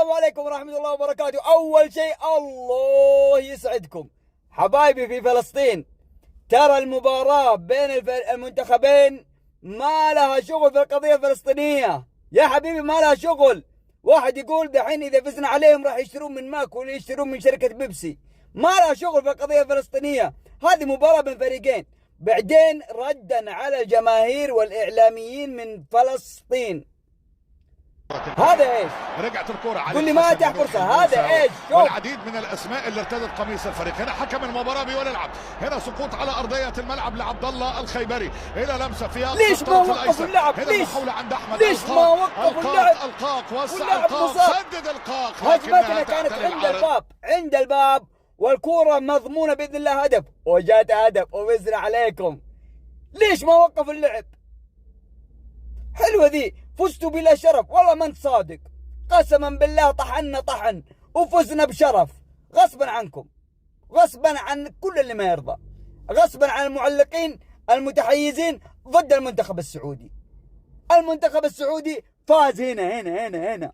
السلام عليكم ورحمة الله وبركاته. أول شيء الله يسعدكم حبايبي في فلسطين. ترى المباراة بين المنتخبين ما لها شغل في القضية الفلسطينية يا حبيبي، ما لها شغل. واحد يقول دحين إذا فزنا عليهم راح يشترون من ماك ولا يشترون من شركة بيبسي. ما لها شغل في القضية الفلسطينية. هذه مباراة بين فريقين. بعدين ردا على الجماهير والإعلاميين من فلسطين، هذا ايش؟ رجعت الكرة على قول لي ما اتاح فرصه، هذا ايش؟ والعديد من الاسماء اللي ارتدت قميص الفريق. هنا حكم المباراه بيقول العب. هنا سقوط على ارضيه الملعب لعبد الله الخيبري. هنا لمسه فيها ليش ما وقفوا اللعب؟ هنا محاوله عند احمد. ليش ما وقفوا اللعب؟ القاق وسع القاق سدد القاق. هجمتنا كانت عند الباب والكوره مضمونه باذن الله هدف، وجات هدف وبزر عليكم. ليش ما وقفوا اللعب؟ حلوه ذي، فزتوا بلا شرف. والله ما انت صادق، قسما بالله طحنا طحن وفزنا بشرف غصبا عنكم، غصبا عن كل اللي ما يرضى، غصبا عن المعلقين المتحيزين ضد المنتخب السعودي. المنتخب السعودي فاز هنا هنا هنا هنا